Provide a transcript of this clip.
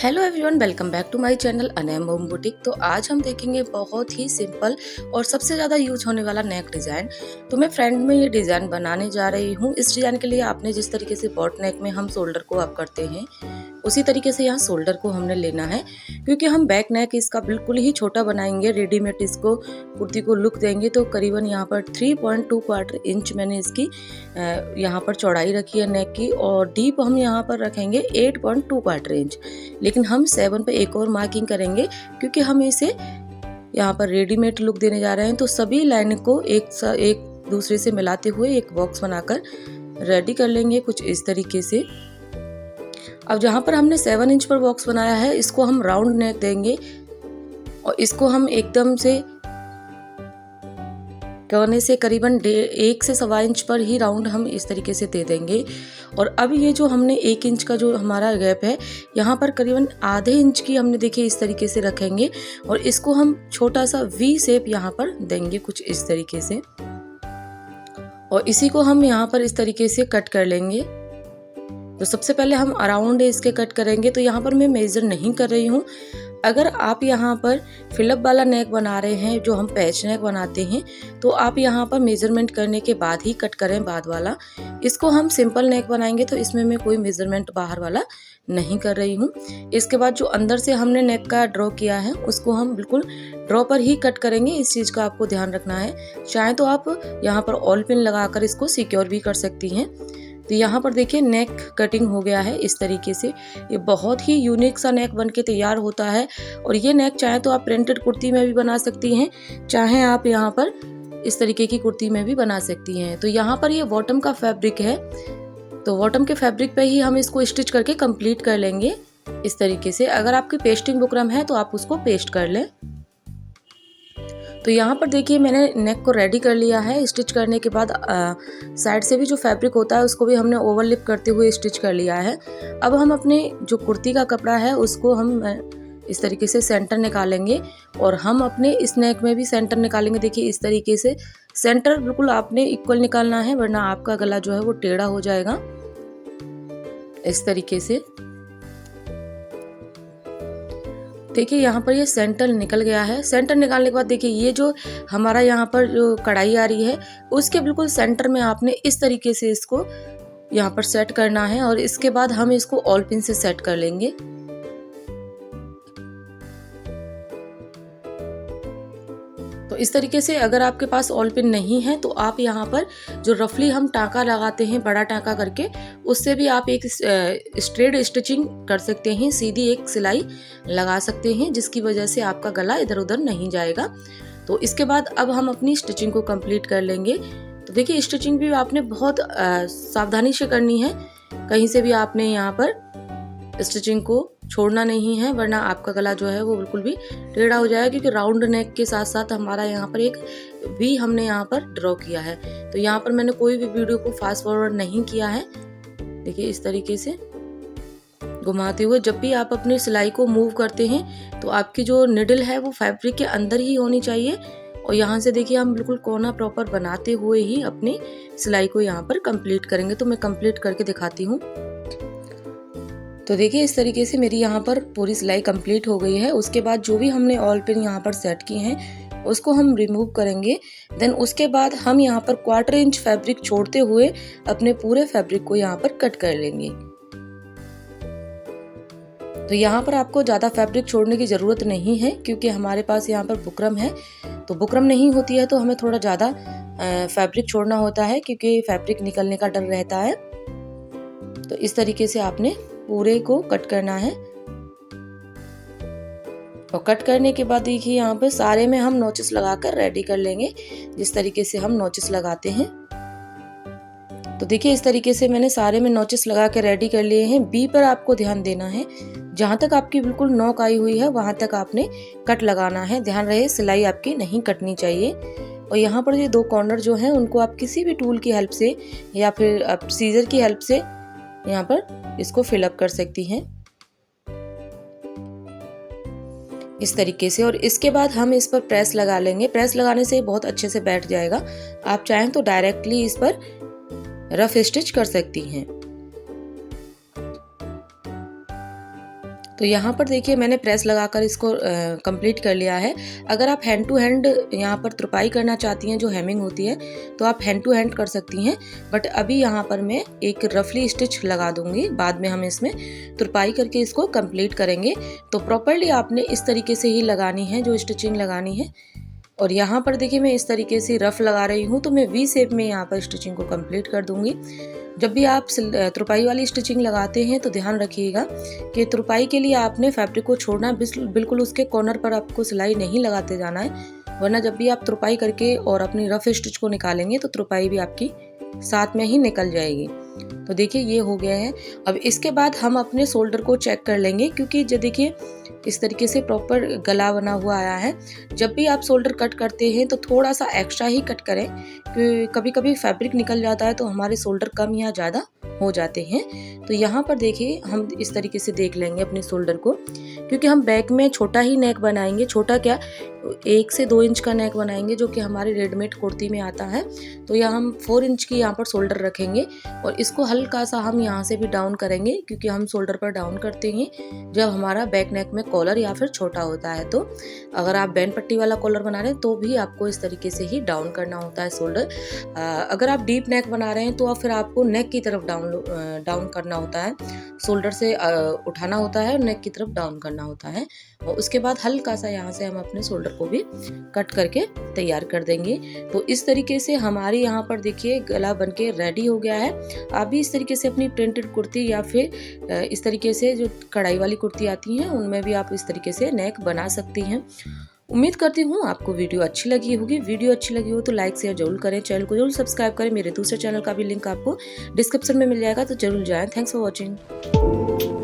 Hello everyone, welcome back to my channel Anaam home boutique. तो आज हम देखेंगे बहुत ही सिंपल और सबसे ज़्यादा यूज होने वाला नेक डिज़ाइन। तो मैं फ्रंट में ये डिज़ाइन बनाने जा रही हूँ। इस डिज़ाइन के लिए आपने जिस तरीके से बॉट नेक में हम शोल्डर को अप करते हैं उसी तरीके से यहाँ शोल्डर को हमने लेना है, क्योंकि हम बैक नेक इसका बिल्कुल ही छोटा बनाएंगे। रेडीमेड इसको कुर्ती को लुक देंगे तो करीबन यहाँ पर 3.2 क्वार्टर इंच मैंने इसकी यहाँ पर चौड़ाई रखी है नेक की, और डीप हम यहाँ पर रखेंगे 8.2 क्वार्टर इंच। लेकिन हम 7 पे एक और मार्किंग करेंगे, क्योंकि हम इसे यहाँ पर रेडीमेड लुक देने जा रहे हैं। तो सभी लाइन को एक दूसरे से मिलाते हुए एक बॉक्स बनाकर रेडी कर लेंगे कुछ इस तरीके से। अब जहाँ पर हमने 7 इंच पर बॉक्स बनाया है, इसको हम राउंड नेक देंगे और इसको हम एकदम से कोने से करीबन 1 से 1.25 इंच पर ही राउंड हम इस तरीके से दे देंगे। और अब ये जो हमने 1 इंच का जो हमारा गैप है, यहाँ पर करीबन आधे इंच की हमने देखिए इस तरीके से रखेंगे और इसको हम छोटा सा वी शेप यहाँ पर देंगे कुछ इस तरीके से, और इसी को हम यहाँ पर इस तरीके से कट कर लेंगे। तो सबसे पहले हम अराउंड इसके कट करेंगे। तो यहाँ पर मैं मेजर नहीं कर रही हूँ। अगर आप यहाँ पर फिलअप वाला नेक बना रहे हैं, जो हम पैच नेक बनाते हैं, तो आप यहाँ पर मेजरमेंट करने के बाद ही कट करें बाद वाला। इसको हम सिंपल नेक बनाएंगे तो इसमें मैं कोई मेजरमेंट बाहर वाला नहीं कर रही हूँ। इसके बाद जो अंदर से हमने नेक का ड्रॉ किया है उसको हम बिल्कुल ड्रॉ पर ही कट करेंगे। इस चीज़ का आपको ध्यान रखना है। चाहे तो आप यहाँ पर ऑल पिन लगाकर इसको सिक्योर भी कर सकती हैं। तो यहाँ पर देखिए नेक कटिंग हो गया है इस तरीके से। ये बहुत ही यूनिक सा नेक बनके तैयार होता है, और ये नेक चाहे तो आप प्रिंटेड कुर्ती में भी बना सकती हैं, चाहे आप यहाँ पर इस तरीके की कुर्ती में भी बना सकती हैं। तो यहाँ पर ये बॉटम का फैब्रिक है, तो बॉटम के फैब्रिक पे ही हम इसको स्टिच करके कंप्लीट कर लेंगे इस तरीके से। अगर आपकी पेस्टिंग बुकरम है तो आप उसको पेस्ट कर लें। तो यहाँ पर देखिए मैंने नेक को रेडी कर लिया है। स्टिच करने के बाद साइड से भी जो फैब्रिक होता है उसको भी हमने ओवरलिप करते हुए स्टिच कर लिया है। अब हम अपने जो कुर्ती का कपड़ा है उसको हम इस तरीके से सेंटर निकालेंगे, और हम अपने इस नेक में भी सेंटर निकालेंगे। देखिए इस तरीके से सेंटर बिल्कुल आपने इक्वल निकालना है, वरना आपका गला जो है वो टेढ़ा हो जाएगा इस तरीके से। देखिए यहाँ पर ये सेंटर निकल गया है। सेंटर निकालने के बाद देखिए ये जो हमारा यहाँ पर जो कढ़ाई आ रही है उसके बिल्कुल सेंटर में आपने इस तरीके से इसको यहाँ पर सेट करना है, और इसके बाद हम इसको ऑल पिन से सेट कर लेंगे। तो इस तरीके से अगर आपके पास ऑल पिन नहीं है तो आप यहाँ पर जो रफली हम टाँका लगाते हैं बड़ा टाँका करके, उससे भी आप एक स्ट्रेट स्टिचिंग कर सकते हैं, सीधी एक सिलाई लगा सकते हैं, जिसकी वजह से आपका गला इधर उधर नहीं जाएगा। तो इसके बाद अब हम अपनी स्टिचिंग को कंप्लीट कर लेंगे। तो देखिए स्टिचिंग भी आपने बहुत सावधानी से करनी है, कहीं से भी आपने यहाँ पर स्टिचिंग को छोड़ना नहीं है, वरना आपका गला जो है वो बिल्कुल भी टेढ़ा हो जाएगा। क्योंकि राउंड नेक के साथ साथ हमारा यहाँ पर एक वी हमने यहाँ पर ड्रॉ किया है। तो यहाँ पर मैंने कोई भी वीडियो को फास्ट फॉरवर्ड नहीं किया है। देखिए इस तरीके से घुमाते हुए जब भी आप अपनी सिलाई को मूव करते हैं तो आपकी जो निडल है वो फैब्रिक के अंदर ही होनी चाहिए, और यहाँ से देखिए हम बिल्कुल कोना प्रॉपर बनाते हुए ही अपनी सिलाई को यहाँ पर कंप्लीट करेंगे। तो मैं कंप्लीट करके दिखाती हूँ। तो देखिए इस तरीके से मेरी यहाँ पर पूरी सिलाई कंप्लीट हो गई है। उसके बाद जो भी हमने ऑल पिन यहाँ पर सेट किए हैं उसको हम रिमूव करेंगे। देन उसके बाद हम यहाँ पर 1/4 इंच फैब्रिक छोड़ते हुए अपने पूरे फैब्रिक को यहाँ पर कट कर लेंगे। तो यहाँ पर आपको ज़्यादा फैब्रिक छोड़ने की ज़रूरत नहीं है, क्योंकि हमारे पास यहाँ पर बुकरम है। तो बुकरम नहीं होती है तो हमें थोड़ा ज़्यादा फैब्रिक छोड़ना होता है, क्योंकि फैब्रिक निकलने का डर रहता है। तो इस तरीके से आपने पूरे को कट करना है, और कट करने के बाद देखिए यहाँ पे सारे में हम नोचेस लगाकर रेडी कर लेंगे, जिस तरीके से हम नोचेस लगाते हैं। तो देखिए इस तरीके से मैंने सारे में नोचेस लगा के रेडी कर लिए हैं। बी पर आपको ध्यान देना है, जहाँ तक आपकी बिल्कुल नोक आई हुई है वहां तक आपने कट लगाना है। ध्यान रहे सिलाई आपकी नहीं कटनी चाहिए। और यहाँ पर ये 2 कॉर्नर जो हैं उनको आप किसी भी टूल की हेल्प से या फिर आप सीजर की हेल्प से यहाँ पर इसको फिलअप कर सकती हैं इस तरीके से। और इसके बाद हम इस पर प्रेस लगा लेंगे। प्रेस लगाने से बहुत अच्छे से बैठ जाएगा। आप चाहें तो डायरेक्टली इस पर रफ स्टिच कर सकती हैं। तो यहाँ पर देखिए मैंने प्रेस लगाकर इसको कंप्लीट कर लिया है। अगर आप हैंड टू हैंड यहाँ पर तुरपाई करना चाहती हैं, जो हेमिंग होती है, तो आप हैंड टू हैंड कर सकती हैं, बट अभी यहाँ पर मैं एक रफली स्टिच लगा दूंगी। बाद में हम इसमें तुरपाई करके इसको कंप्लीट करेंगे। तो प्रॉपरली आपने इस तरीके से ही लगानी है जो स्टिचिंग लगानी है। और यहाँ पर देखिए मैं इस तरीके से रफ लगा रही हूँ, तो मैं वी शेप में यहाँ पर स्टिचिंग को कंप्लीट कर दूंगी। जब भी आप तुरपाई वाली स्टिचिंग लगाते हैं तो ध्यान रखिएगा कि तुरपाई के लिए आपने फैब्रिक को छोड़ना, बिल्कुल उसके कॉर्नर पर आपको सिलाई नहीं लगाते जाना है, वरना जब भी आप तुरपाई करके और अपनी रफ स्टिच को निकालेंगे तो तुरपाई भी आपकी साथ में ही निकल जाएगी। तो देखिए ये हो गया है। अब इसके बाद हम अपने शोल्डर को चेक कर लेंगे, क्योंकि जो देखिए इस तरीके से प्रॉपर गला बना हुआ आया है। जब भी आप शोल्डर कट करते हैं तो थोड़ा सा एक्स्ट्रा ही कट करें, क्योंकि कभी कभी फैब्रिक निकल जाता है तो हमारे शोल्डर कम या ज़्यादा हो जाते हैं। तो यहाँ पर देखिए हम इस तरीके से देख लेंगे अपने शोल्डर को, क्योंकि हम बैक में छोटा ही नेक बनाएंगे। छोटा क्या, 1 से 2 इंच का नेक बनाएंगे, जो कि हमारी रेडीमेड कुर्ती में आता है। तो यहाँ हम 4 इंच की यहाँ पर शोल्डर रखेंगे और इसको हल्का सा हम यहाँ से भी डाउन करेंगे, क्योंकि हम शोल्डर पर डाउन करते हैं जब हमारा बैक नेक में कॉलर या फिर छोटा होता है। तो अगर आप बैंड पट्टी वाला कॉलर बना रहे हैं तो भी आपको इस तरीके से ही डाउन करना होता है शोल्डर। अगर आप डीप नेक बना रहे हैं तो फिर आपको नेक की तरफ डाउन करना होता है, शोल्डर से उठाना होता है और नेक की तरफ डाउन करना होता है। और उसके बाद हल्का सा यहाँ से हम अपने शोल्डर को भी कट करके तैयार कर देंगे। तो इस तरीके से हमारी यहाँ पर देखिए गला बनके रेडी हो गया है। आप भी इस तरीके से अपनी प्रिंटेड कुर्ती या फिर इस तरीके से जो कढ़ाई वाली कुर्ती आती हैं उनमें भी आप इस तरीके से नेक बना सकती हैं। उम्मीद करती हूँ आपको वीडियो अच्छी लगी होगी। वीडियो अच्छी लगी हो तो लाइक शेयर जरूर करें, चैनल को जरूर सब्सक्राइब करें। मेरे दूसरे चैनल का भी लिंक आपको डिस्क्रिप्शन में मिल जाएगा, तो जरूर जाएं। Thanks for watching.